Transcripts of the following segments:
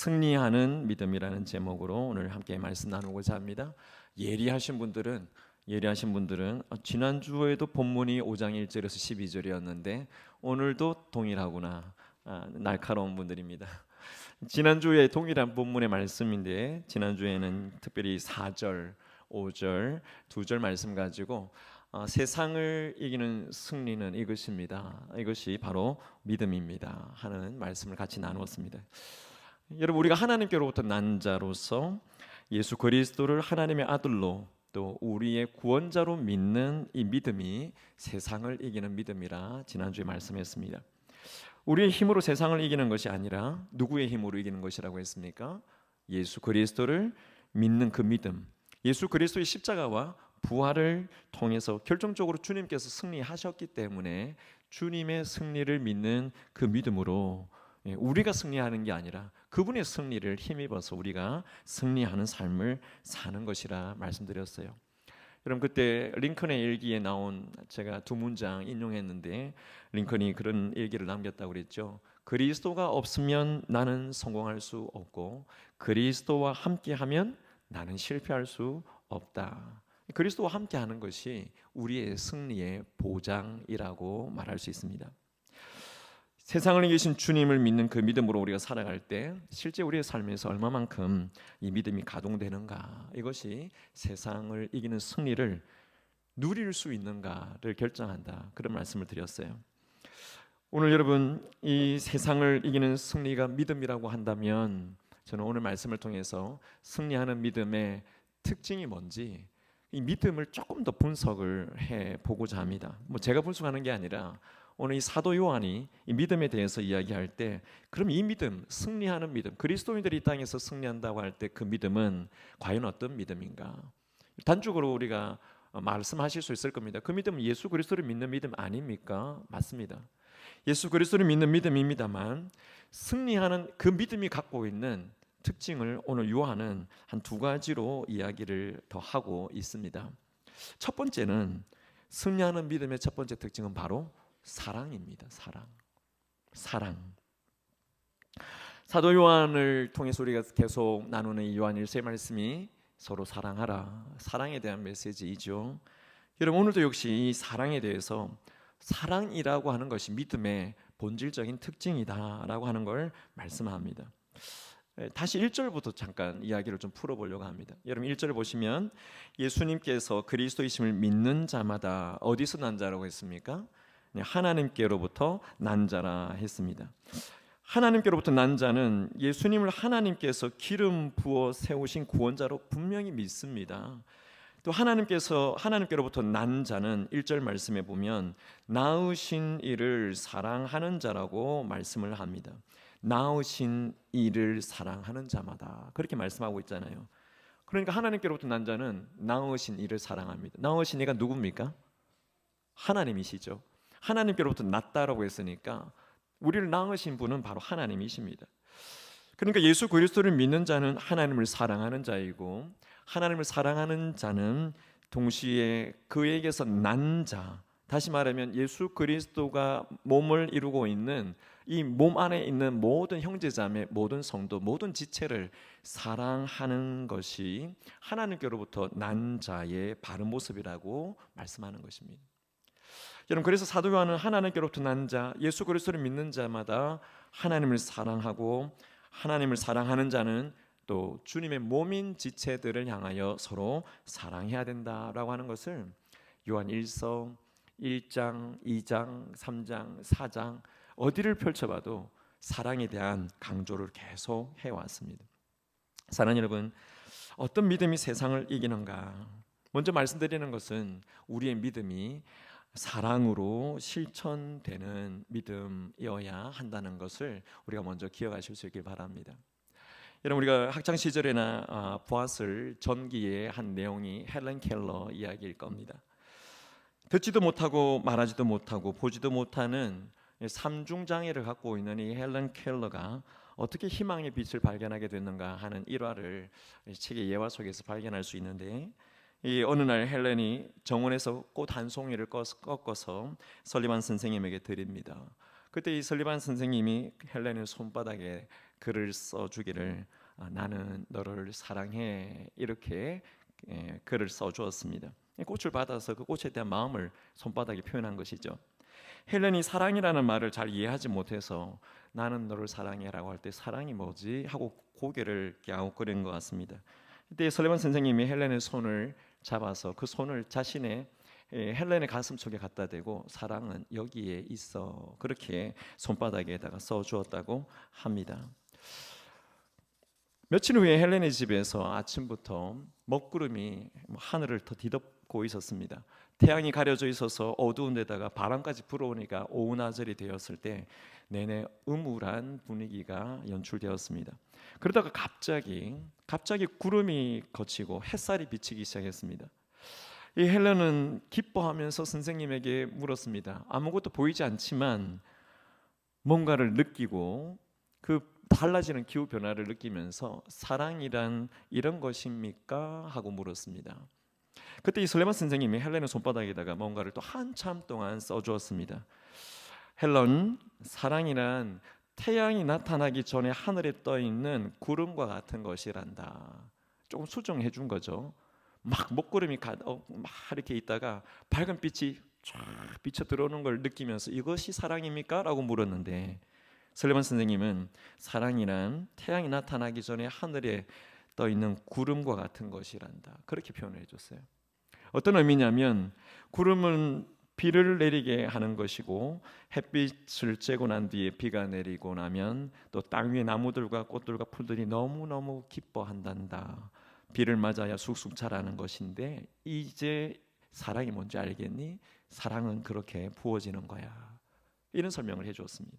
승리하는 믿음이라는 제목으로 오늘 함께 말씀 나누고자 합니다. 예리하신 분들은 지난주에도 본문이 5장 1절에서 12절이었는데 오늘도 동일하구나. 날카로운 분들입니다. 지난주에 동일한 본문의 말씀인데 지난주에는 특별히 4절, 5절, 2절 말씀 가지고 세상을 이기는 승리는 이것입니다. 이것이 바로 믿음입니다 하는 말씀을 같이 나누었습니다. 여러분, 우리가 하나님께로부터 난 자로서 예수 그리스도를 하나님의 아들로 또 우리의 구원자로 믿는 이 믿음이 세상을 이기는 믿음이라 지난주에 말씀했습니다. 우리의 힘으로 세상을 이기는 것이 아니라 누구의 힘으로 이기는 것이라고 했습니까? 예수 그리스도를 믿는 그 믿음, 예수 그리스도의 십자가와 부활을 통해서 결정적으로 주님께서 승리하셨기 때문에 주님의 승리를 믿는 그 믿음으로 우리가 승리하는 게 아니라 그분의 승리를 힘입어서 우리가 승리하는 삶을 사는 것이라 말씀드렸어요. 여러분, 그때 링컨의 일기에 나온 제가 두 문장 인용했는데 링컨이 그런 일기를 남겼다고 그랬죠. 그리스도가 없으면 나는 성공할 수 없고 그리스도와 함께하면 나는 실패할 수 없다. 그리스도와 함께하는 것이 우리의 승리의 보장이라고 말할 수 있습니다. 세상을 이기신 주님을 믿는 그 믿음으로 우리가 살아갈 때 실제 우리의 삶에서 얼마만큼 이 믿음이 가동되는가, 이것이 세상을 이기는 승리를 누릴 수 있는가를 결정한다, 그런 말씀을 드렸어요. 오늘 여러분, 이 세상을 이기는 승리가 믿음이라고 한다면 저는 오늘 말씀을 통해서 승리하는 믿음의 특징이 뭔지 이 믿음을 조금 더 분석을 해보고자 합니다. 제가 분석하는 게 아니라 오늘 이 사도 요한이 이 믿음에 대해서 이야기할 때 그럼 이 믿음, 승리하는 믿음, 그리스도인들이 이 땅에서 승리한다고 할 때 그 믿음은 과연 어떤 믿음인가? 단적으로 우리가 말씀하실 수 있을 겁니다. 그 믿음은 예수 그리스도를 믿는 믿음 아닙니까? 맞습니다. 예수 그리스도를 믿는 믿음입니다만 승리하는 그 믿음이 갖고 있는 특징을 오늘 요한은 한 두 가지로 이야기를 더 하고 있습니다. 첫 번째는, 승리하는 믿음의 첫 번째 특징은 바로 사랑입니다. 사랑. 사도 요한을 통해서 우리가 계속 나누는 이 요한일서의 말씀이 서로 사랑하라, 사랑에 대한 메시지이죠. 여러분, 오늘도 역시 이 사랑에 대해서 사랑이라고 하는 것이 믿음의 본질적인 특징이다라고 하는 걸 말씀합니다. 다시 1절부터 잠깐 이야기를 좀 풀어보려고 합니다. 여러분, 1절을 보시면 예수님께서 그리스도이심을 믿는 자마다 어디서 난 자라고 했습니까? 하나님께로부터 난 자라 했습니다. 하나님께로부터 난 자는 예수님을 하나님께서 기름 부어 세우신 구원자로 분명히 믿습니다. 또 하나님께로부터 난 자는 1절 말씀에 보면 낳으신 이를 사랑하는 자라고 말씀을 합니다. 낳으신 이를 사랑하는 자마다, 그렇게 말씀하고 있잖아요. 그러니까 하나님께로부터 난 자는 낳으신 이를 사랑합니다. 낳으신 이가 누굽니까? 하나님이시죠. 하나님께로부터 났다라고 했으니까 우리를 낳으신 분은 바로 하나님이십니다. 그러니까 예수 그리스도를 믿는 자는 하나님을 사랑하는 자이고, 하나님을 사랑하는 자는 동시에 그에게서 난 자, 다시 말하면 예수 그리스도가 몸을 이루고 있는 이 몸 안에 있는 모든 형제자매, 모든 성도, 모든 지체를 사랑하는 것이 하나님께로부터 난 자의 바른 모습이라고 말씀하는 것입니다. 여러분, 그래서 사도 요한은 하나님께로부터 난 자, 예수 그리스도를 믿는 자마다 하나님을 사랑하고, 하나님을 사랑하는 자는 또 주님의 몸인 지체들을 향하여 서로 사랑해야 된다라고 하는 것을 요한 1서 1장, 2장, 3장, 4장 어디를 펼쳐봐도 사랑에 대한 강조를 계속 해왔습니다. 사랑하는 여러분, 어떤 믿음이 세상을 이기는가? 먼저 말씀드리는 것은 우리의 믿음이 사랑으로 실천되는 믿음이어야 한다는 것을 우리가 먼저 기억하실 수 있길 바랍니다. 여러분, 우리가 학창 시절에나 보았을 전기의 한 내용이 헬렌 켈러 이야기일 겁니다. 듣지도 못하고 말하지도 못하고 보지도 못하는 삼중장애를 갖고 있는 이 헬렌 켈러가 어떻게 희망의 빛을 발견하게 됐는가 하는 일화를 책의 예화 속에서 발견할 수 있는데, 이 어느 날 헬렌이 정원에서 꽃 한 송이를 꺾어서 설리반 선생님에게 드립니다. 그때 이 설리반 선생님이 헬렌의 손바닥에 글을 써주기를 나는 너를 사랑해 이렇게 글을 써주었습니다. 꽃을 받아서 그 꽃에 대한 마음을 손바닥에 표현한 것이죠. 헬렌이 사랑이라는 말을 잘 이해하지 못해서 나는 너를 사랑해라고 할 때 사랑이 뭐지 하고 고개를 갸웃거리는 것 같습니다. 그때 설리반 선생님이 헬렌의 손을 잡아서 그 손을 자신의 헬렌의 가슴 속에 갖다 대고 사랑은 여기에 있어 그렇게 손바닥에다가 써주었다고 합니다. 며칠 후에 헬렌의 집에서 아침부터 먹구름이 하늘을 더 뒤덮고 있었습니다. 태양이 가려져 있어서 어두운 데다가 바람까지 불어오니까 오후나절이 되었을 때 내내 음울한 분위기가 연출되었습니다. 그러다가 갑자기 구름이 걷히고 햇살이 비치기 시작했습니다. 이 헬렌은 기뻐하면서 선생님에게 물었습니다. 아무것도 보이지 않지만 뭔가를 느끼고 그 달라지는 기후 변화를 느끼면서 사랑이란 이런 것입니까? 하고 물었습니다. 그때 이 설레만 선생님이 헬렌의 손바닥에다가 뭔가를 또 한참 동안 써주었습니다. 헬렌, 사랑이란 태양이 나타나기 전에 하늘에 떠 있는 구름과 같은 것이란다. 조금 수정해 준 거죠. 막 먹구름이 막 이렇게 있다가 밝은 빛이 쫙 비쳐 들어오는 걸 느끼면서 이것이 사랑입니까? 라고 물었는데 설레만 선생님은 사랑이란 태양이 나타나기 전에 하늘에 떠 있는 구름과 같은 것이란다. 그렇게 표현을 해줬어요. 어떤 의미냐면 구름은 비를 내리게 하는 것이고 햇빛을 쬐고 난 뒤에 비가 내리고 나면 또 땅 위의 나무들과 꽃들과 풀들이 너무너무 기뻐한단다. 비를 맞아야 쑥쑥 자라는 것인데 이제 사랑이 뭔지 알겠니? 사랑은 그렇게 부어지는 거야. 이런 설명을 해주었습니다.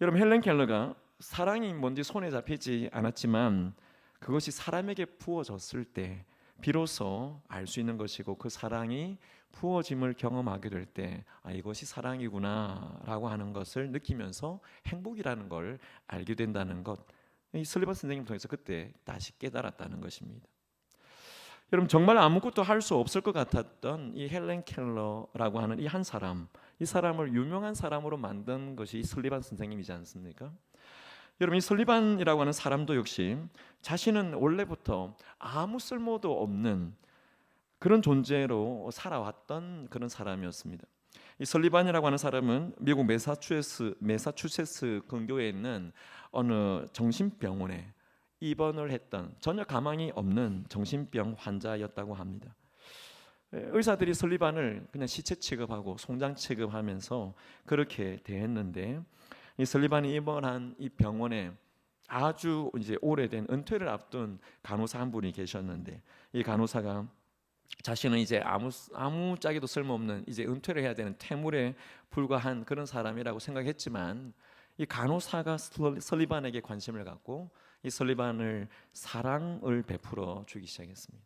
여러분 헬렌 켈러가 사랑이 뭔지 손에 잡히지 않았지만 그것이 사람에게 부어졌을 때 비로소 알 수 있는 것이고 그 사랑이 부어짐을 경험하게 될 때 이것이 사랑이구나 라고 하는 것을 느끼면서 행복이라는 걸 알게 된다는 것, 이 설리반 선생님 통해서 그때 다시 깨달았다는 것입니다. 여러분 정말 아무것도 할 수 없을 것 같았던 이 헬렌 켈러라고 하는 이 한 사람, 이 사람을 유명한 사람으로 만든 것이 이 설리반 선생님이지 않습니까? 여러분 이 설리반이라고 하는 사람도 역시 자신은 원래부터 아무 쓸모도 없는 그런 존재로 살아왔던 그런 사람이었습니다. 이 설리반이라고 하는 사람은 미국 매사추세츠 근교에 있는 어느 정신병원에 입원을 했던 전혀 가망이 없는 정신병 환자였다고 합니다. 의사들이 설리반을 그냥 시체 취급하고 송장 취급하면서 그렇게 대했는데 이 설리반이 입원한 이 병원에 아주 이제 오래된 은퇴를 앞둔 간호사 한 분이 계셨는데 이 간호사가 자신은 이제 아무 짝에도 쓸모없는 이제 은퇴를 해야 되는 퇴물에 불과한 그런 사람이라고 생각했지만 이 간호사가 설리반에게 관심을 갖고 이 설리반을 사랑을 베풀어 주기 시작했습니다.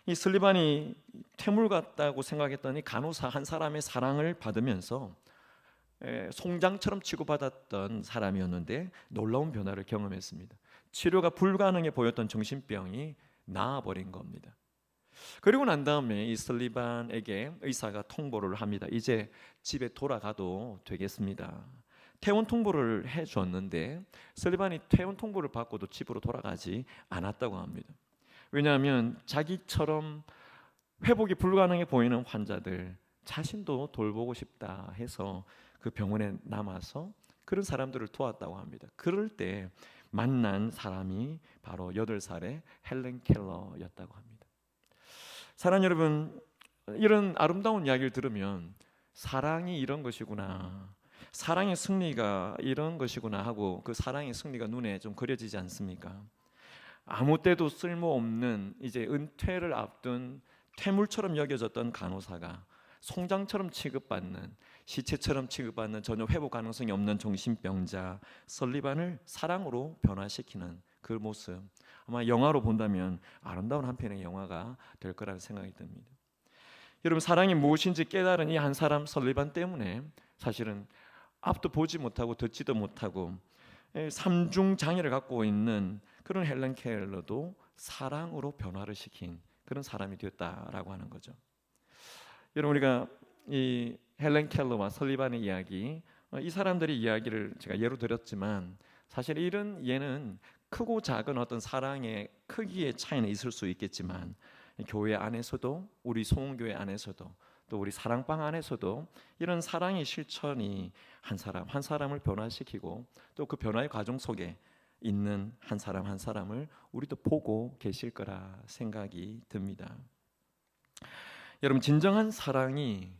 이 설리반이 퇴물 같다고 생각했더니 간호사 한 사람의 사랑을 받으면서 송장처럼 취급받았던 사람이었는데 놀라운 변화를 경험했습니다. 치료가 불가능해 보였던 정신병이 나아버린 겁니다. 그리고 난 다음에 이 설리반에게 의사가 통보를 합니다. 이제 집에 돌아가도 되겠습니다. 퇴원 통보를 해줬는데 설리반이 퇴원 통보를 받고도 집으로 돌아가지 않았다고 합니다. 왜냐하면 자기처럼 회복이 불가능해 보이는 환자들 자신도 돌보고 싶다 해서 그 병원에 남아서 그런 사람들을 도왔다고 합니다. 그럴 때 만난 사람이 바로 8살의 헬렌 켈러였다고 합니다. 사랑하는 여러분, 이런 아름다운 이야기를 들으면 사랑이 이런 것이구나, 사랑의 승리가 이런 것이구나 하고 그 사랑의 승리가 눈에 좀 그려지지 않습니까? 아무 때도 쓸모없는 이제 은퇴를 앞둔 퇴물처럼 여겨졌던 간호사가 송장처럼 취급받는, 시체처럼 취급받는 전혀 회복 가능성이 없는 정신병자 설리반을 사랑으로 변화시키는 그 모습, 아마 영화로 본다면 아름다운 한 편의 영화가 될 거라는 생각이 듭니다. 여러분 사랑이 무엇인지 깨달은 이 한 사람 설리반 때문에 사실은 앞도 보지 못하고 듣지도 못하고 삼중 장애를 갖고 있는 그런 헬렌 켈러도 사랑으로 변화를 시킨 그런 사람이 되었다라고 하는 거죠. 여러분 우리가 이 헬렌 켈러와 설리반의 이야기, 이 사람들의 이야기를 제가 예로 들었지만 사실 이런 예는 크고 작은 어떤 사랑의 크기의 차이는 있을 수 있겠지만 교회 안에서도 우리 소원교회 안에서도 또 우리 사랑방 안에서도 이런 사랑의 실천이 한 사람 한 사람을 변화시키고 또 그 변화의 과정 속에 있는 한 사람 한 사람을 우리도 보고 계실 거라 생각이 듭니다. 여러분, 진정한 사랑이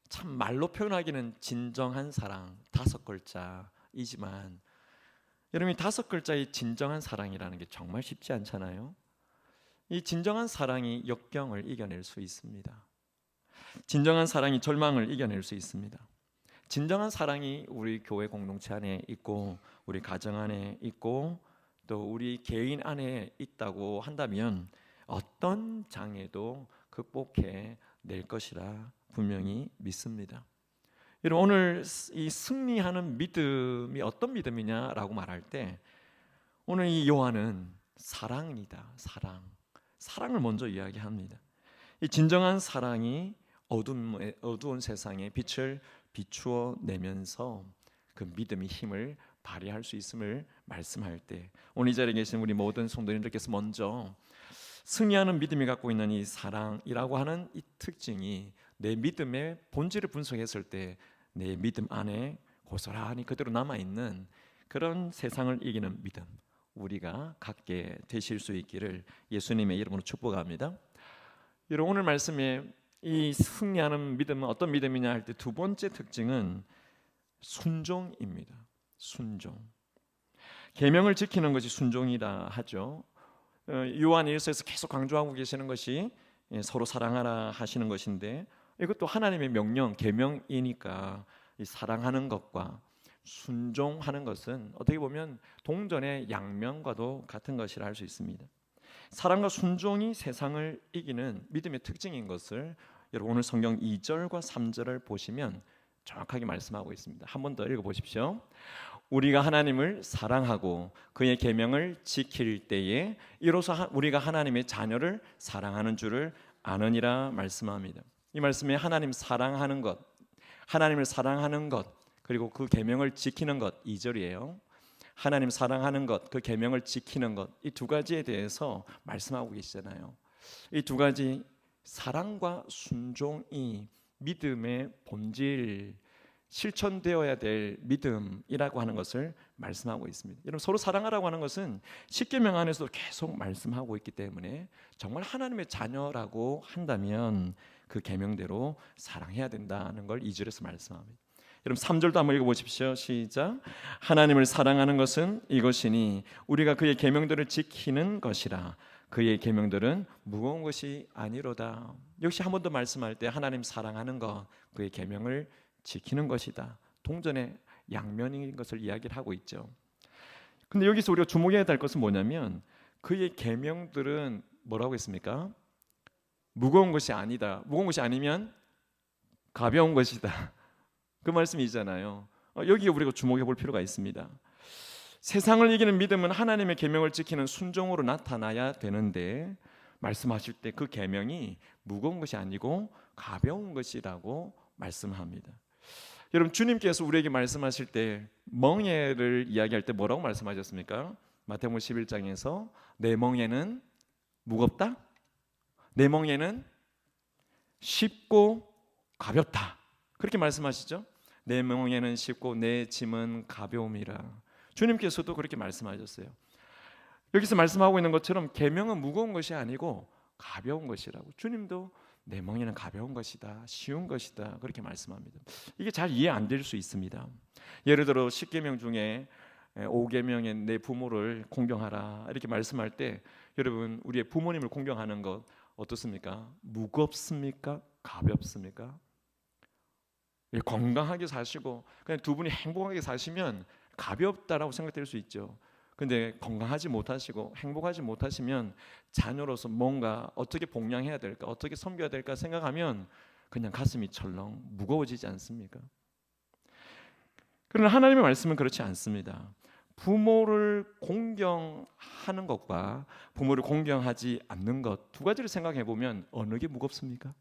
참 말로 표현하기는 진정한 사랑 5글자이지만 여러분, 이 5글자의 진정한 사랑이라는 게 정말 쉽지 않잖아요. 이 진정한 사랑이 역경을 이겨낼 수 있습니다. 진정한 사랑이 절망을 이겨낼 수 있습니다. 진정한 사랑이 우리 교회 공동체 안에 있고 우리 가정 안에 있고 또 우리 개인 안에 있다고 한다면 어떤 장애도 극복해 낼 것이라 분명히 믿습니다. 여러분, 오늘 이 승리하는 믿음이 어떤 믿음이냐라고 말할 때 오늘 이 요한은 사랑이다. 사랑을 먼저 이야기합니다. 이 진정한 사랑이 어두운 세상에 빛을 비추어 내면서 그 믿음의 힘을 발휘할 수 있음을 말씀할 때 오늘 이 자리에 계신 우리 모든 성도님들께서 먼저 승리하는 믿음이 갖고 있는 이 사랑이라고 하는 이 특징이 내 믿음의 본질을 분석했을 때 내 믿음 안에 고스란히 그대로 남아있는 그런 세상을 이기는 믿음 우리가 갖게 되실 수 있기를 예수님의 이름으로 축복합니다. 여러분, 오늘 말씀에 이 승리하는 믿음은 어떤 믿음이냐 할 때 두 번째 특징은 순종입니다. 순종. 계명을 지키는 것이 순종이라 하죠. 요한 1서에서 계속 강조하고 계시는 것이 서로 사랑하라 하시는 것인데 이것도 하나님의 명령, 계명이니까 이 사랑하는 것과 순종하는 것은 어떻게 보면 동전의 양면과도 같은 것이라 할 수 있습니다. 사랑과 순종이 세상을 이기는 믿음의 특징인 것을 여러분 오늘 성경 2절과 3절을 보시면 정확하게 말씀하고 있습니다. 한 번 더 읽어보십시오. 우리가 하나님을 사랑하고 그의 계명을 지킬 때에 이로써 우리가 하나님의 자녀를 사랑하는 줄을 아느니라 말씀합니다. 이 말씀에 하나님 사랑하는 것, 하나님을 사랑하는 것, 그리고 그 계명을 지키는 것 2절이에요. 하나님 사랑하는 것, 그 계명을 지키는 것, 이 두 가지에 대해서 말씀하고 계시잖아요. 이 두 가지 사랑과 순종이 믿음의 본질, 실천되어야 될 믿음이라고 하는 것을 말씀하고 있습니다. 여러분, 서로 사랑하라고 하는 것은 십계명 안에서도 계속 말씀하고 있기 때문에 정말 하나님의 자녀라고 한다면 그 계명대로 사랑해야 된다는 걸 2절에서 말씀합니다. 여러분 3절도 한번 읽어보십시오. 시작. 하나님을 사랑하는 것은 이것이니 우리가 그의 계명들을 지키는 것이라. 그의 계명들은 무거운 것이 아니로다. 역시 한 번 더 말씀할 때 하나님 사랑하는 것, 그의 계명을 지키는 것이다. 동전의 양면인 것을 이야기를 하고 있죠. 근데 여기서 우리가 주목해야 될 것은 뭐냐면 그의 계명들은 뭐라고 했습니까? 무거운 것이 아니다. 무거운 것이 아니면 가벼운 것이다. 그 말씀이잖아요. 여기에 우리가 주목해 볼 필요가 있습니다. 세상을 이기는 믿음은 하나님의 계명을 지키는 순종으로 나타나야 되는데 말씀하실 때 그 계명이 무거운 것이 아니고 가벼운 것이라고 말씀합니다. 여러분, 주님께서 우리에게 말씀하실 때 멍에를 이야기할 때 뭐라고 말씀하셨습니까? 마태복음 11장에서 내 멍에는 무겁다, 내 멍에는 쉽고 가볍다, 그렇게 말씀하시죠. 내 멍에는 쉽고 내 짐은 가벼움이라. 주님께서도 그렇게 말씀하셨어요. 여기서 말씀하고 있는 것처럼 계명은 무거운 것이 아니고 가벼운 것이라고. 주님도 내 멍에는 가벼운 것이다, 쉬운 것이다, 그렇게 말씀합니다. 이게 잘 이해 안 될 수 있습니다. 예를 들어 10계명 중에 5계명에 내 부모를 공경하라 이렇게 말씀할 때 여러분, 우리의 부모님을 공경하는 것 어떻습니까? 무겁습니까? 가볍습니까? 건강하게 사시고 그냥 두 분이 행복하게 사시면 가볍다라고 생각될 수 있죠. 근데 건강하지 못하시고 행복하지 못하시면 자녀로서 뭔가 어떻게 복양해야 될까, 어떻게 섬겨야 될까 생각하면 그냥 가슴이 철렁 무거워지지 않습니까? 그러나 하나님의 말씀은 그렇지 않습니다. 부모를 공경하는 것과 부모를 공경하지 않는 것 두 가지를 생각해 보면 어느 게 무겁습니까?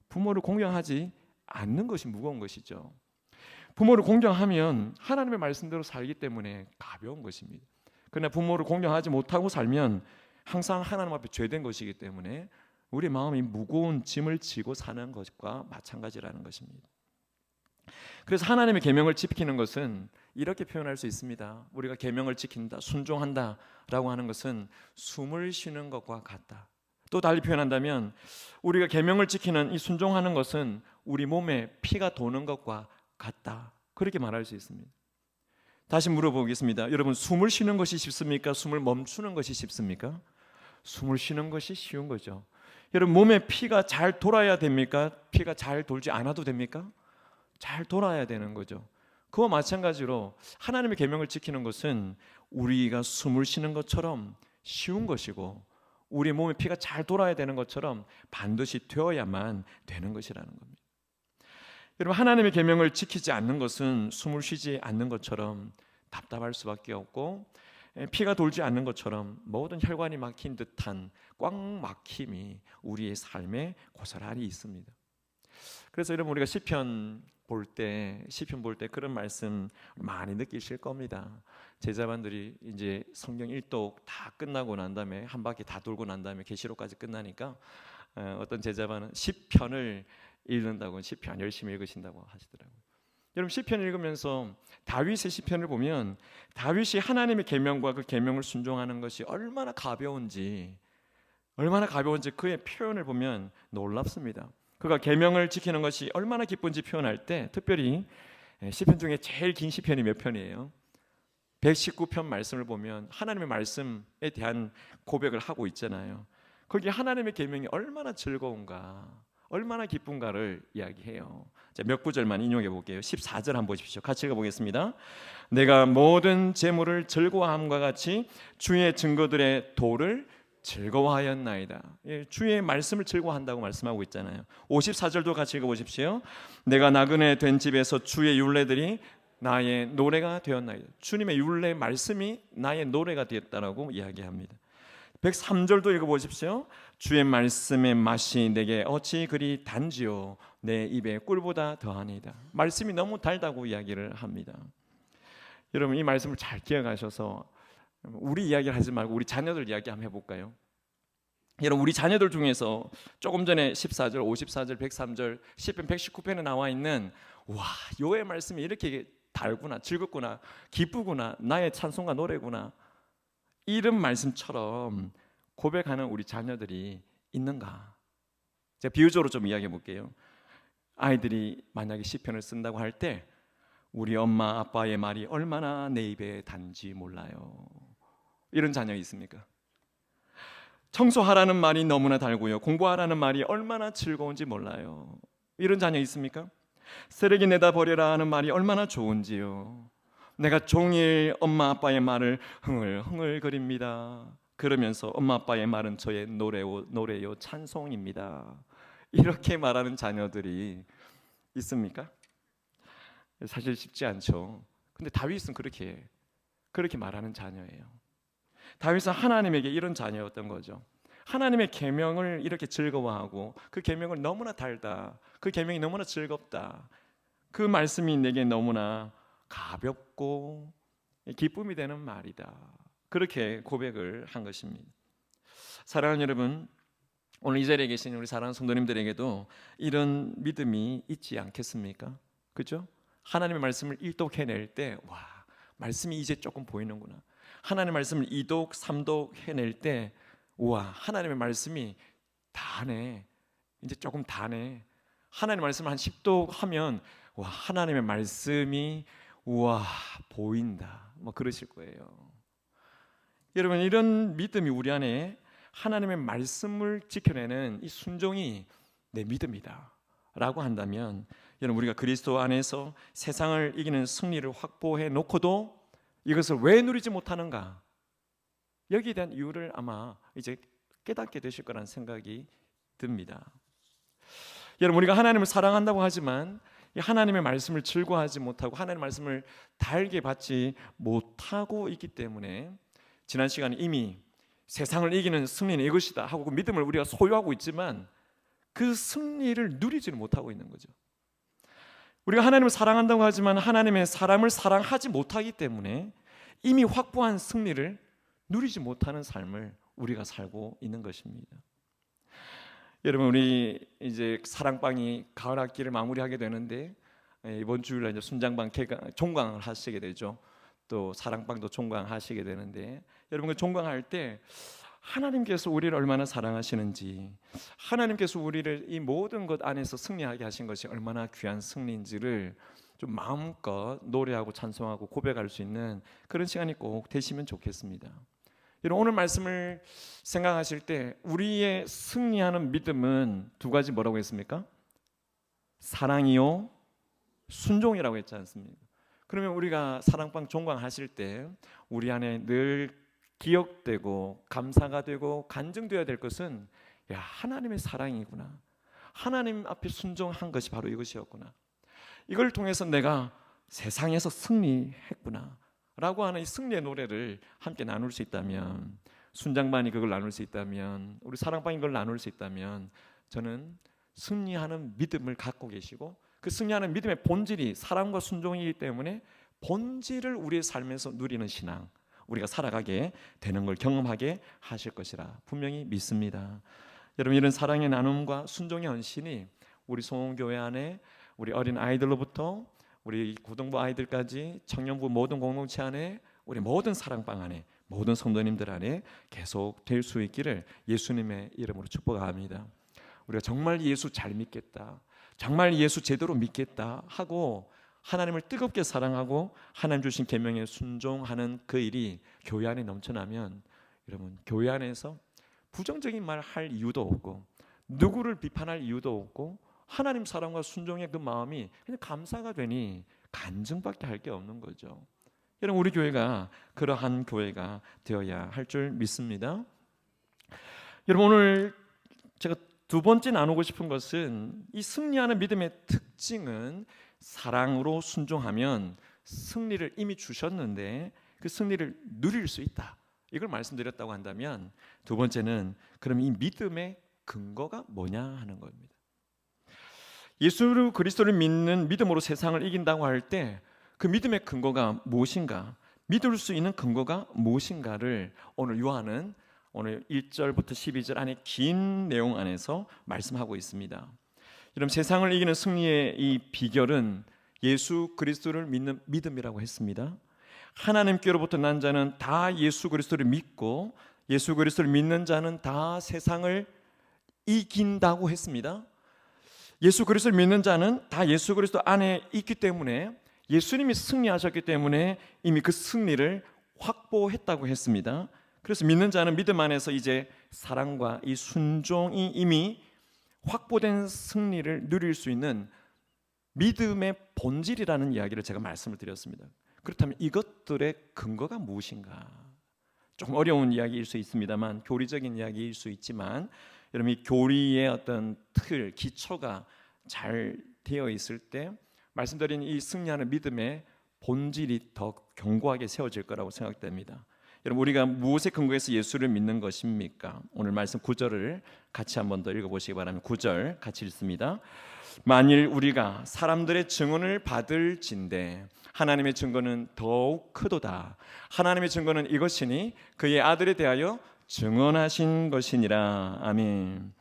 부모를 공경하지 않는 것이 무거운 것이죠. 부모를 공경하면 하나님의 말씀대로 살기 때문에 가벼운 것입니다. 그러나 부모를 공경하지 못하고 살면 항상 하나님 앞에 죄된 것이기 때문에 우리 마음이 무거운 짐을 지고 사는 것과 마찬가지라는 것입니다. 그래서 하나님의 계명을 지키는 것은 이렇게 표현할 수 있습니다. 우리가 계명을 지킨다, 순종한다라고 하는 것은 숨을 쉬는 것과 같다. 또 달리 표현한다면 우리가 계명을 지키는 이 순종하는 것은 우리 몸에 피가 도는 것과 같다. 그렇게 말할 수 있습니다. 다시 물어보겠습니다. 여러분, 숨을 쉬는 것이 쉽습니까? 숨을 멈추는 것이 쉽습니까? 숨을 쉬는 것이 쉬운 거죠. 여러분, 몸에 피가 잘 돌아야 됩니까? 피가 잘 돌지 않아도 됩니까? 잘 돌아야 되는 거죠. 그와 마찬가지로 하나님의 계명을 지키는 것은 우리가 숨을 쉬는 것처럼 쉬운 것이고 우리 몸에 피가 잘 돌아야 되는 것처럼 반드시 되어야만 되는 것이라는 겁니다. 여러분, 하나님의 계명을 지키지 않는 것은 숨을 쉬지 않는 것처럼 답답할 수밖에 없고 피가 돌지 않는 것처럼 모든 혈관이 막힌 듯한 꽉 막힘이 우리의 삶에 고스란히 있습니다. 그래서 여러분, 우리가 시편 볼 때 그런 말씀 많이 느끼실 겁니다. 제자반들이 이제 성경 일독 다 끝나고 난 다음에 한 바퀴 다 돌고 난 다음에 계시록까지 끝나니까 어떤 제자반은 시편을 읽는다고, 시편 열심히 읽으신다고 하시더라고요. 여러분, 시편 읽으면서 다윗의 시편을 보면 다윗이 하나님의 계명과 그 계명을 순종하는 것이 얼마나 가벼운지 그의 표현을 보면 놀랍습니다. 그가 계명을 지키는 것이 얼마나 기쁜지 표현할 때 특별히 시편 중에 제일 긴 시편이 몇 편이에요? 119편 말씀을 보면 하나님의 말씀에 대한 고백을 하고 있잖아요. 거기 하나님의 계명이 얼마나 즐거운가, 얼마나 기쁜가를 이야기해요. 자, 몇 구절만 인용해 볼게요. 14절 한번 보십시오. 같이 읽어보겠습니다. 내가 모든 재물을 즐거워함과 같이 주의 증거들의 도를 즐거워하였나이다. 예, 주의 말씀을 즐거워한다고 말씀하고 있잖아요. 54절도 같이 읽어보십시오. 내가 나그네 된 집에서 주의 율례들이 나의 노래가 되었나이다. 주님의 율례 말씀이 나의 노래가 되었다라고 이야기합니다. 103절도 읽어보십시오. 주의 말씀의 맛이 내게 어찌 그리 단지요 내 입에 꿀보다 더하니이다. 말씀이 너무 달다고 이야기를 합니다. 여러분, 이 말씀을 잘 기억하셔서 우리 이야기를 하지 말고 우리 자녀들 이야기 한번 해볼까요? 여러분, 우리 자녀들 중에서 조금 전에 14절, 54절, 103절, 시편 119편에 나와 있는 와, 요의 말씀이 이렇게 달구나, 즐겁구나, 기쁘구나, 나의 찬송과 노래구나, 이런 말씀처럼 고백하는 우리 자녀들이 있는가? 제가 비유적으로 좀 이야기해 볼게요. 아이들이 만약에 시편을 쓴다고 할 때 우리 엄마 아빠의 말이 얼마나 내 입에 단지 몰라요. 이런 자녀 있습니까? 청소하라는 말이 너무나 달고요, 공부하라는 말이 얼마나 즐거운지 몰라요. 이런 자녀 있습니까? 쓰레기 내다 버려라 하는 말이 얼마나 좋은지요. 내가 종일 엄마 아빠의 말을 흥얼흥얼거립니다. 그러면서 엄마 아빠의 말은 저의 노래요 찬송입니다. 이렇게 말하는 자녀들이 있습니까? 사실 쉽지 않죠. 근데 다윗은 그렇게 말하는 자녀예요. 다윗은 하나님에게 이런 자녀였던 거죠. 하나님의 계명을 이렇게 즐거워하고 그 계명을 너무나 달다, 그 계명이 너무나 즐겁다, 그 말씀이 내게 너무나 가볍고 기쁨이 되는 말이다, 그렇게 고백을 한 것입니다. 사랑하는 여러분, 오늘 이 자리에 계신 우리 사랑하는 성도님들에게도 이런 믿음이 있지 않겠습니까? 그죠? 하나님의 말씀을 일독해낼 때 와, 말씀이 이제 조금 보이는구나. 하나님의 말씀을 2독, 3독 해낼 때 우와, 하나님의 말씀이 다네, 이제 조금 다네. 하나님의 말씀을 한 10독 하면 와, 하나님의 말씀이 우와 보인다, 뭐 그러실 거예요. 여러분, 이런 믿음이 우리 안에 하나님의 말씀을 지켜내는 이 순종이 내 믿음이다 라고 한다면, 여러분, 우리가 그리스도 안에서 세상을 이기는 승리를 확보해 놓고도 이것을 왜 누리지 못하는가, 여기에 대한 이유를 아마 이제 깨닫게 되실 거라는 생각이 듭니다. 여러분, 우리가 하나님을 사랑한다고 하지만 하나님의 말씀을 즐거워하지 못하고 하나님의 말씀을 달게 받지 못하고 있기 때문에 지난 시간에 이미 세상을 이기는 승리는 이것이다 하고 그 믿음을 우리가 소유하고 있지만 그 승리를 누리지는 못하고 있는 거죠. 우리가 하나님을 사랑한다고 하지만 하나님의 사람을 사랑하지 못하기 때문에 이미 확보한 승리를 누리지 못하는 삶을 우리가 살고 있는 것입니다. 여러분, 우리 이제 사랑방이 가을 학기를 마무리하게 되는데 이번 주일날 이제 순장방 종강을 하시게 되죠. 또 사랑방도 종강하시게 되는데, 여러분 그 종강할 때 하나님께서 우리를 얼마나 사랑하시는지, 하나님께서 우리를 이 모든 것 안에서 승리하게 하신 것이 얼마나 귀한 승리인지를 좀 마음껏 노래하고 찬송하고 고백할 수 있는 그런 시간이 꼭 되시면 좋겠습니다. 여러분, 오늘 말씀을 생각하실 때 우리의 승리하는 믿음은 두 가지 뭐라고 했습니까? 사랑이요 순종이라고 했지 않습니까? 그러면 우리가 사랑방 종강하실 때 우리 안에 늘 기억되고 감사가 되고 간증되어야 될 것은, 야, 하나님의 사랑이구나, 하나님 앞에 순종한 것이 바로 이것이었구나, 이걸 통해서 내가 세상에서 승리했구나 라고 하는 이 승리의 노래를 함께 나눌 수 있다면, 순장반이 그걸 나눌 수 있다면, 우리 사랑방이 그걸 나눌 수 있다면, 저는 승리하는 믿음을 갖고 계시고 그 승리하는 믿음의 본질이 사랑과 순종이기 때문에 본질을 우리의 삶에서 누리는 신앙, 우리가 살아가게 되는 걸 경험하게 하실 것이라 분명히 믿습니다. 여러분, 이런 사랑의 나눔과 순종의 헌신이 우리 송원교회 안에 우리 어린 아이들로부터 우리 고등부 아이들까지 청년부 모든 공동체 안에 우리 모든 사랑방 안에 모든 성도님들 안에 계속 될 수 있기를 예수님의 이름으로 축복합니다. 우리가 정말 예수 잘 믿겠다, 정말 예수 제대로 믿겠다 하고 하나님을 뜨겁게 사랑하고 하나님 주신 계명에 순종하는 그 일이 교회 안에 넘쳐나면, 여러분, 교회 안에서 부정적인 말 할 이유도 없고 누구를 비판할 이유도 없고 하나님 사랑과 순종의 그 마음이 그냥 감사가 되니 간증밖에 할 게 없는 거죠. 여러분, 우리 교회가 그러한 교회가 되어야 할 줄 믿습니다. 여러분, 오늘 제가 두 번째 나누고 싶은 것은, 이 승리하는 믿음의 특징은 사랑으로 순종하면 승리를 이미 주셨는데 그 승리를 누릴 수 있다, 이걸 말씀드렸다고 한다면, 두 번째는 그럼 이 믿음의 근거가 뭐냐 하는 겁니다. 예수 그리스도를 믿는 믿음으로 세상을 이긴다고 할 때 그 믿음의 근거가 무엇인가, 믿을 수 있는 근거가 무엇인가를 오늘 요한은 오늘 1절부터 12절 안에 긴 내용 안에서 말씀하고 있습니다. 여러분, 세상을 이기는 승리의 이 비결은 예수 그리스도를 믿는 믿음이라고 했습니다. 하나님께로부터 난 자는 다 예수 그리스도를 믿고 예수 그리스도를 믿는 자는 다 세상을 이긴다고 했습니다. 예수 그리스도를 믿는 자는 다 예수 그리스도 안에 있기 때문에, 예수님이 승리하셨기 때문에 이미 그 승리를 확보했다고 했습니다. 그래서 믿는 자는 믿음 안에서 이제 사랑과 이 순종이 이미 확보된 승리를 누릴 수 있는 믿음의 본질이라는 이야기를 제가 말씀을 드렸습니다. 그렇다면 이것들의 근거가 무엇인가? 조금 어려운 이야기일 수 있습니다만, 교리적인 이야기일 수 있지만, 여러분, 이 교리의 어떤 틀, 기초가 잘 되어 있을 때 말씀드린 이 승리하는 믿음의 본질이 더 견고하게 세워질 거라고 생각됩니다. 여러분, 우리가 무엇에 근거해서 예수를 믿는 것입니까? 오늘 말씀 9절을 같이 한번 더 읽어보시기 바랍니다. 9절 같이 읽습니다. 만일 우리가 사람들의 증언을 받을진대 하나님의 증거는 더욱 크도다. 하나님의 증거는 이것이니 그의 아들에 대하여 증언하신 것이니라. 아멘.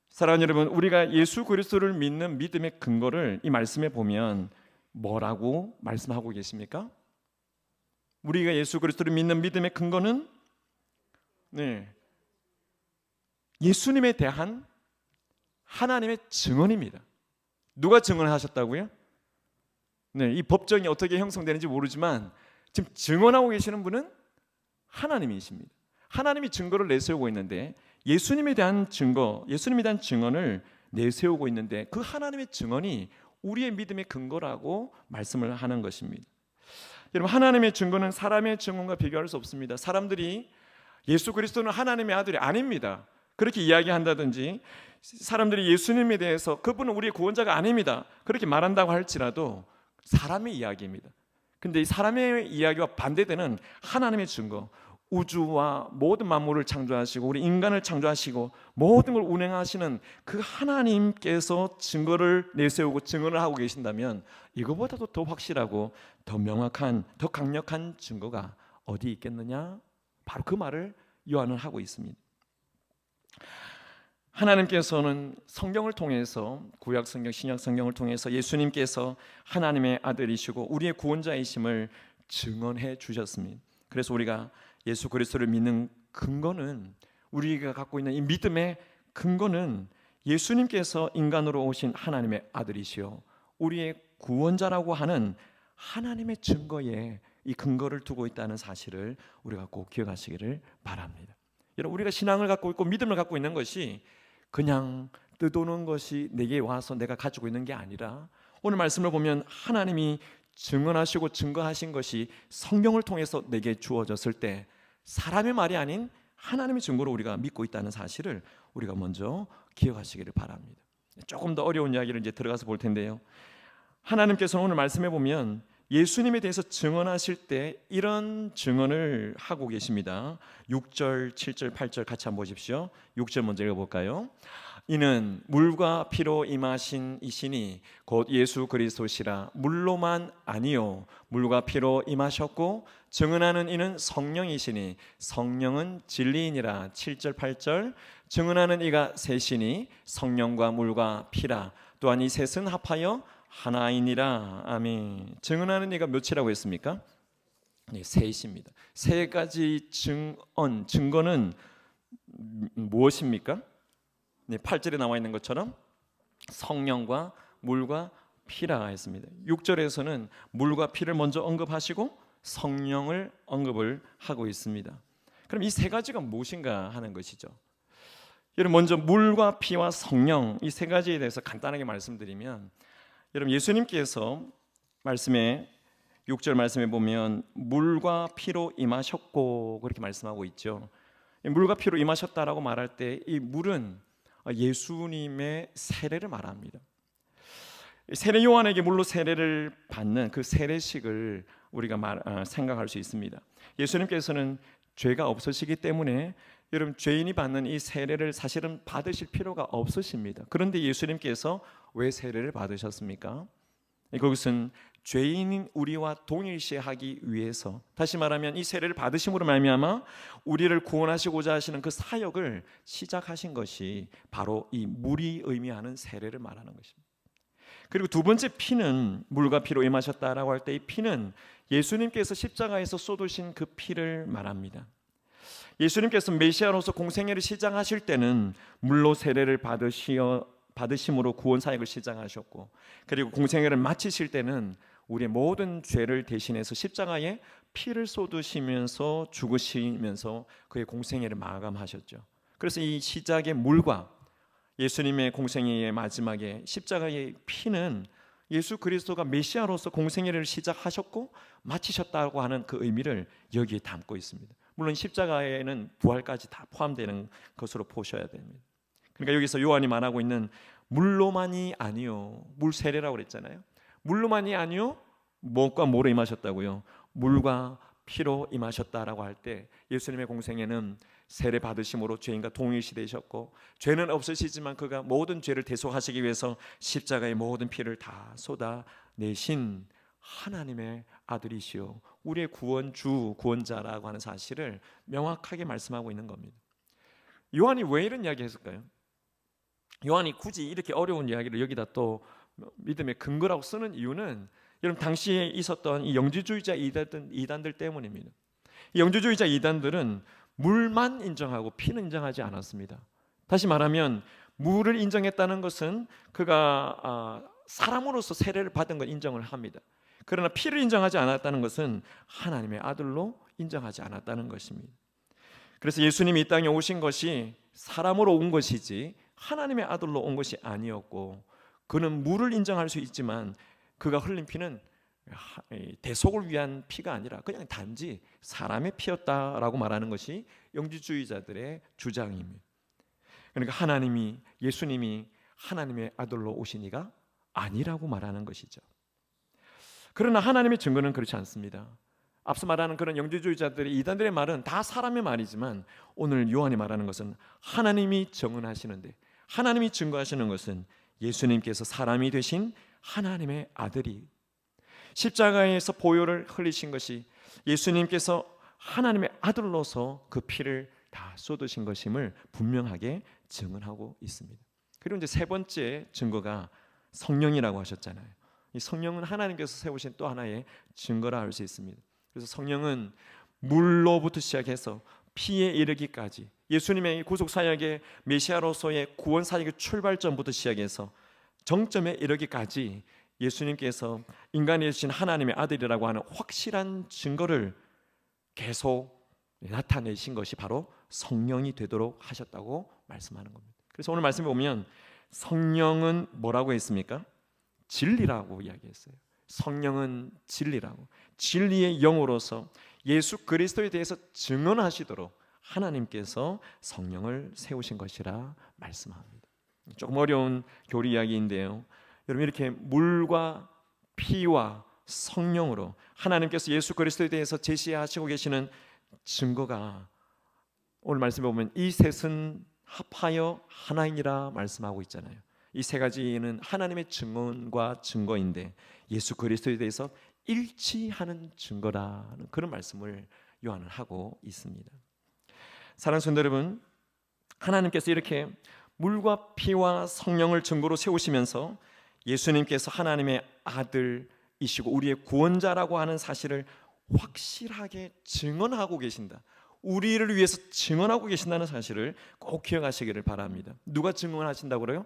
사랑하는 여러분, 우리가 예수 그리스도를 믿는 믿음의 근거를 이 말씀에 보면 뭐라고 말씀하고 계십니까? 우리가 예수 그리스도를 믿는 믿음의 근거는 예수님에 대한 하나님의 증언입니다. 누가 증언을 하셨다고요? 이 법정이 어떻게 형성되는지 모르지만 지금 증언하고 계시는 분은 하나님이십니다. 하나님이 증거를 내세우고 있는데, 예수님에 대한 증거, 예수님에 대한 증언을 내세우고 있는데, 그 하나님의 증언이 우리의 믿음의 근거라고 말씀을 하는 것입니다. 여러분, 하나님의 증거는 사람의 증언과 비교할 수 없습니다. 사람들이 예수 그리스도는 하나님의 아들이 아닙니다, 그렇게 이야기한다든지, 사람들이 예수님에 대해서 그분은 우리의 구원자가 아닙니다, 그렇게 말한다고 할지라도 사람의 이야기입니다. 근데 이 사람의 이야기와 반대되는 하나님의 증거, 우주와 모든 만물을 창조하시고 우리 인간을 창조하시고 모든 걸 운행하시는 그 하나님께서 증거를 내세우고 증언을 하고 계신다면 이거보다도 더 확실하고 더 명확한, 더 강력한 증거가 어디 있겠느냐? 바로 그 말을 요한은 하고 있습니다. 하나님께서는 성경을 통해서, 구약 성경, 신약 성경을 통해서 예수님께서 하나님의 아들이시고 우리의 구원자이심을 증언해 주셨습니다. 그래서 우리가 예수 그리스도를 믿는 근거는, 우리가 갖고 있는 이 믿음의 근거는 예수님께서 인간으로 오신 하나님의 아들이시요 우리의 구원자라고 하는 하나님의 증거에 이 근거를 두고 있다는 사실을 우리가 꼭 기억하시기를 바랍니다. 여러분, 우리가 신앙을 갖고 있고 믿음을 갖고 있는 것이 그냥 뜯어놓은 것이 내게 와서 내가 가지고 있는 게 아니라, 오늘 말씀을 보면 하나님이 증언하시고 증거하신 것이 성경을 통해서 내게 주어졌을 때 사람의 말이 아닌 하나님의 증거로 우리가 믿고 있다는 사실을 우리가 먼저 기억하시기를 바랍니다. 조금 더 어려운 이야기를 이제 들어가서 볼 텐데요, 하나님께서는 오늘 말씀해 보면 예수님에 대해서 증언하실 때 이런 증언을 하고 계십니다. 6절, 7절, 8절 같이 한번 보십시오. 6절 먼저 읽어볼까요? 이는 물과 피로 임하신 이시니 곧 예수 그리스도시라. 물로만 아니요 물과 피로 임하셨고 증언하는 이는 성령이시니 성령은 진리이니라. 7절, 8절 증언하는 이가 셋이니 성령과 물과 피라. 또한 이 셋은 합하여 하나이니라. 아멘. 증언하는 이가 몇이라고 했습니까? 네, 셋입니다. 세 가지 증거는 무엇입니까? 네, 8절에 나와 있는 것처럼 성령과 물과 피라 했습니다. 6절에서는 물과 피를 먼저 언급하시고 성령을 언급을 하고 있습니다. 그럼 이 세 가지가 무엇인가 하는 것이죠. 여러분, 먼저 물과 피와 성령, 이 세 가지에 대해서 간단하게 말씀드리면, 여러분, 예수님께서 말씀에 6절 말씀에 보면 물과 피로 임하셨고 그렇게 말씀하고 있죠. 물과 피로 임하셨다라고 말할 때 이 물은 예수님의 세례를 말합니다. 세례 요한에게 물로 세례를 받는 그 세례식을 우리가 생각할 수 있습니다. 예수님께서는 죄가 없으시기 때문에 여러분, 죄인이 받는 이 세례를 사실은 받으실 필요가 없으십니다. 그런데 예수님께서 왜 세례를 받으셨습니까? 그것은 죄인인 우리와 동일시하기 위해서, 다시 말하면 이 세례를 받으심으로 말미암아 우리를 구원하시고자 하시는 그 사역을 시작하신 것이 바로 이 물이 의미하는 세례를 말하는 것입니다. 그리고 두 번째 피는, 물과 피로 임하셨다라고 할 때 이 피는 예수님께서 십자가에서 쏟으신 그 피를 말합니다. 예수님께서 메시아로서 공생애를 시작하실 때는 물로 세례를 받으심으로 구원 사역을 시작하셨고, 그리고 공생애를 마치실 때는 우리의 모든 죄를 대신해서 십자가에 피를 쏟으시면서 죽으시면서 그의 공생애를 마감하셨죠. 그래서 이 시작의 물과 예수님의 공생애의 마지막에 십자가의 피는 예수 그리스도가 메시아로서 공생애를 시작하셨고 마치셨다고 하는 그 의미를 여기에 담고 있습니다. 물론 십자가에는 부활까지 다 포함되는 것으로 보셔야 됩니다. 그러니까 여기서 요한이 말하고 있는 물로만이 아니요, 물 세례라고 그랬잖아요. 물로만이 아니요, 무엇과 뭐로 임하셨다고요? 물과 피로 임하셨다라고 할 때 예수님의 공생애는 세례 받으심으로 죄인과 동일시 되셨고, 죄는 없으시지만 그가 모든 죄를 대속하시기 위해서 십자가의 모든 피를 다 쏟아내신 하나님의 아들이시오 우리의 구원주, 구원자라고 하는 사실을 명확하게 말씀하고 있는 겁니다. 요한이 왜 이런 이야기 했을까요? 요한이 굳이 이렇게 어려운 이야기를 여기다 또 믿음의 근거라고 쓰는 이유는 여러분, 당시에 있었던 이 영주주의자 이단들 때문입니다. 이 영주주의자 이단들은 물만 인정하고 피는 인정하지 않았습니다. 다시 말하면 물을 인정했다는 것은 그가 사람으로서 세례를 받은 걸 인정을 합니다. 그러나 피를 인정하지 않았다는 것은 하나님의 아들로 인정하지 않았다는 것입니다. 그래서 예수님이 이 땅에 오신 것이 사람으로 온 것이지 하나님의 아들로 온 것이 아니었고, 그는 물을 인정할 수 있지만 그가 흘린 피는 대속을 위한 피가 아니라 그냥 단지 사람의 피였다라고 말하는 것이 영주주의자들의 주장입니다. 그러니까 예수님이 하나님의 아들로 오신 이가 아니라고 말하는 것이죠. 그러나 하나님의 증거는 그렇지 않습니다. 앞서 말하는 그런 영주주의자들의 이단들의 말은 다 사람의 말이지만 오늘 요한이 말하는 것은 하나님이 정언하시는데, 하나님이 증거하시는 것은 예수님께서 사람이 되신 하나님의 아들이 십자가에서 보혈을 흘리신 것이 예수님께서 하나님의 아들로서 그 피를 다 쏟으신 것임을 분명하게 증언하고 있습니다. 그리고 이제 세 번째 증거가 성령이라고 하셨잖아요. 이 성령은 하나님께서 세우신 또 하나의 증거라 할 수 있습니다. 그래서 성령은 물로부터 시작해서 피에 이르기까지, 예수님의 구속 사역의 메시아로서의 구원 사역의 출발점부터 시작해서 정점에 이르기까지 예수님께서 인간이 되신 하나님의 아들이라고 하는 확실한 증거를 계속 나타내신 것이 바로 성령이 되도록 하셨다고 말씀하는 겁니다. 그래서 오늘 말씀에 보면 성령은 뭐라고 했습니까? 진리라고 이야기했어요. 성령은 진리라고, 진리의 영으로서 예수 그리스도에 대해서 증언하시도록 하나님께서 성령을 세우신 것이라 말씀합니다. 조금 어려운 교리 이야기인데요, 여러분, 이렇게 물과 피와 성령으로 하나님께서 예수 그리스도에 대해서 제시하시고 계시는 증거가 오늘 말씀에 보면 이 셋은 합하여 하나이니라 말씀하고 있잖아요. 이 세 가지는 하나님의 증언과 증거인데 예수 그리스도에 대해서 일치하는 증거라는 그런 말씀을 요한은 하고 있습니다. 사랑하는 성도 여러분, 하나님께서 이렇게 물과 피와 성령을 증거로 세우시면서 예수님께서 하나님의 아들이시고 우리의 구원자라고 하는 사실을 확실하게 증언하고 계신다, 우리를 위해서 증언하고 계신다는 사실을 꼭 기억하시기를 바랍니다. 누가 증언하신다고 그래요?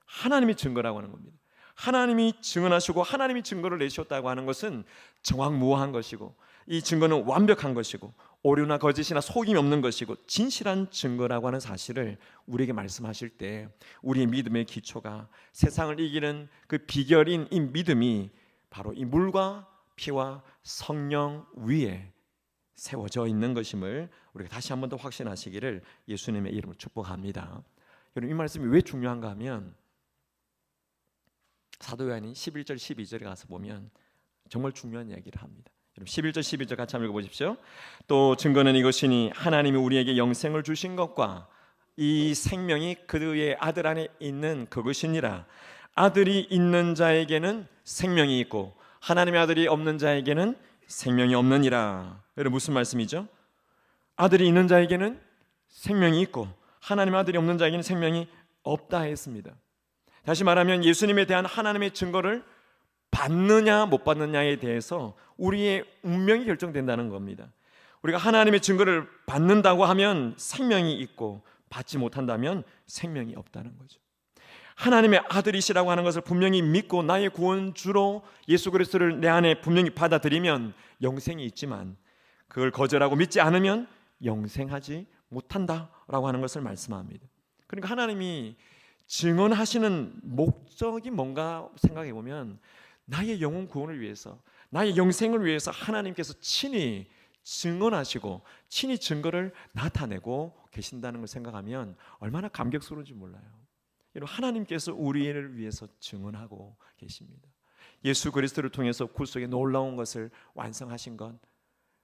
하나님이 증거라고 하는 겁니다. 하나님이 증언하시고 하나님이 증거를 내셨다고 하는 것은 정확무어한 것이고, 이 증거는 완벽한 것이고 오류나 거짓이나 속임이 없는 것이고 진실한 증거라고 하는 사실을 우리에게 말씀하실 때 우리의 믿음의 기초가, 세상을 이기는 그 비결인 이 믿음이 바로 이 물과 피와 성령 위에 세워져 있는 것임을 우리가 다시 한 번 더 확신하시기를 예수님의 이름으로 축복합니다. 여러분, 이 말씀이 왜 중요한가 하면 사도 요한이 11절 12절에 가서 보면 정말 중요한 이야기를 합니다. 여러분, 11절 12절 같이 한번 읽어보십시오. 또 증거는 이것이니 하나님이 우리에게 영생을 주신 것과 이 생명이 그의 아들 안에 있는 그것이니라. 아들이 있는 자에게는 생명이 있고 하나님의 아들이 없는 자에게는 생명이 없느니라. 여러분, 무슨 말씀이죠? 아들이 있는 자에게는 생명이 있고 하나님의 아들이 없는 자에게는 생명이 없다 했습니다. 다시 말하면 예수님에 대한 하나님의 증거를 받느냐 못 받느냐에 대해서 우리의 운명이 결정된다는 겁니다. 우리가 하나님의 증거를 받는다고 하면 생명이 있고 받지 못한다면 생명이 없다는 거죠. 하나님의 아들이시라고 하는 것을 분명히 믿고 나의 구원주로 예수 그리스도를 내 안에 분명히 받아들이면 영생이 있지만 그걸 거절하고 믿지 않으면 영생하지 못한다라고 하는 것을 말씀합니다. 그러니까 하나님이 증언하시는 목적이 뭔가 생각해 보면 나의 영혼 구원을 위해서, 나의 영생을 위해서 하나님께서 친히 증언하시고 친히 증거를 나타내고 계신다는 걸 생각하면 얼마나 감격스러운지 몰라요. 여러분, 하나님께서 우리를 위해서 증언하고 계십니다. 예수 그리스도를 통해서 구속의 놀라운 것을 완성하신 것,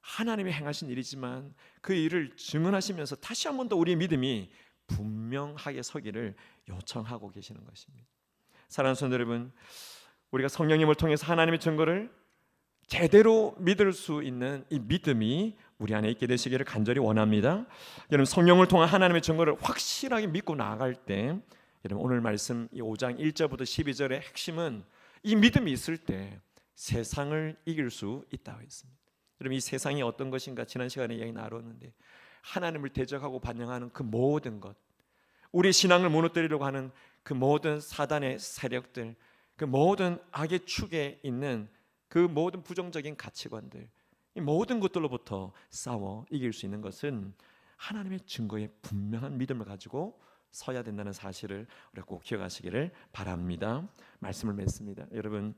하나님이 행하신 일이지만 그 일을 증언하시면서 다시 한 번 더 우리의 믿음이 분명하게 서기를 요청하고 계시는 것입니다. 사랑하는 성도 여러분, 우리가 성령님을 통해서 하나님의 증거를 제대로 믿을 수 있는 이 믿음이 우리 안에 있게 되시기를 간절히 원합니다. 여러분, 성령을 통한 하나님의 증거를 확실하게 믿고 나아갈 때, 여러분, 오늘 말씀 이 5장 1절부터 12절의 핵심은 이 믿음이 있을 때 세상을 이길 수 있다고 했습니다. 여러분, 이 세상이 어떤 것인가 지난 시간에 이야기 나눴는데 하나님을 대적하고 반영하는 그 모든 것, 우리 신앙을 무너뜨리려고 하는 그 모든 사단의 세력들, 그 모든 악의 축에 있는 그 모든 부정적인 가치관들, 이 모든 것들로부터 싸워 이길 수 있는 것은 하나님의 증거에 분명한 믿음을 가지고 서야 된다는 사실을 우리가 꼭 기억하시기를 바랍니다. 말씀을 맺습니다. 여러분,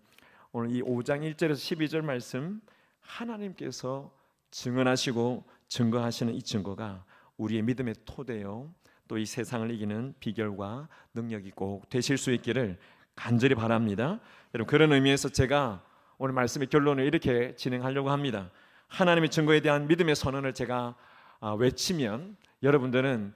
오늘 이 5장 1절에서 12절 말씀, 하나님께서 증언하시고 증거하시는 이 증거가 우리의 믿음의 토대요, 또 이 세상을 이기는 비결과 능력이 꼭 되실 수 있기를 간절히 바랍니다. 여러분, 그런 의미에서 제가 오늘 말씀의 결론을 이렇게 진행하려고 합니다. 하나님의 증거에 대한 믿음의 선언을 제가 외치면 여러분들은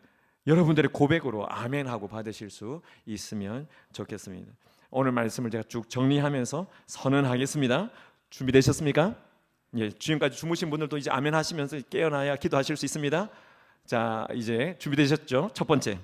여러분들의 고백으로 아멘 하고 받으실 수 있으면 좋겠습니다. 오늘 말씀을 제가 쭉 정리하면서 선언하겠습니다. 준비되셨습니까? 예, 지금까지 주무신 분들도 이제 아멘 하시면서 깨어나야 기도하실 수 있습니다. 자, 이제 준비되셨죠? 첫 번째,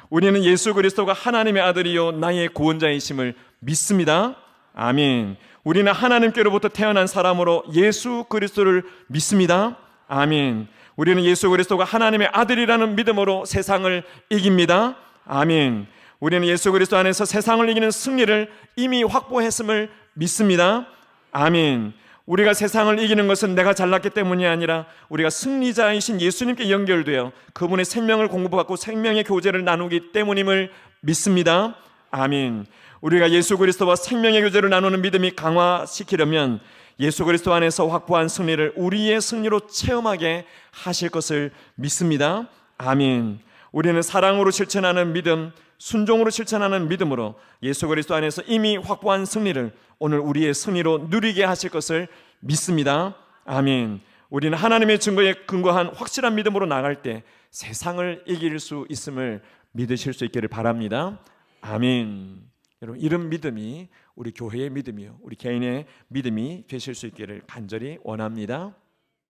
우리는 예수 그리스도가 하나님의 아들이요 나의 구원자이심을 믿습니다. 아멘. 우리는 하나님께로부터 태어난 사람으로 예수 그리스도를 믿습니다. 아멘. 우리는 예수 그리스도가 하나님의 아들이라는 믿음으로 세상을 이깁니다. 아멘. 우리는 예수 그리스도 안에서 세상을 이기는 승리를 이미 확보했음을 믿습니다. 아멘. 우리가 세상을 이기는 것은 내가 잘났기 때문이 아니라 우리가 승리자이신 예수님께 연결되어 그분의 생명을 공급받고 생명의 교제를 나누기 때문임을 믿습니다. 아멘. 우리가 예수 그리스도와 생명의 교제를 나누는 믿음이 강화시키려면 예수 그리스도 안에서 확보한 승리를 우리의 승리로 체험하게 하실 것을 믿습니다. 아멘. 우리는 사랑으로 실천하는 믿음, 순종으로 실천하는 믿음으로 예수 그리스도 안에서 이미 확보한 승리를 오늘 우리의 승리로 누리게 하실 것을 믿습니다. 아멘. 우리는 하나님의 증거에 근거한 확실한 믿음으로 나갈 때 세상을 이길 수 있음을 믿으실 수 있기를 바랍니다. 아멘. 여러분, 이런 믿음이 우리 교회의 믿음이요, 우리 개인의 믿음이 되실 수 있기를 간절히 원합니다.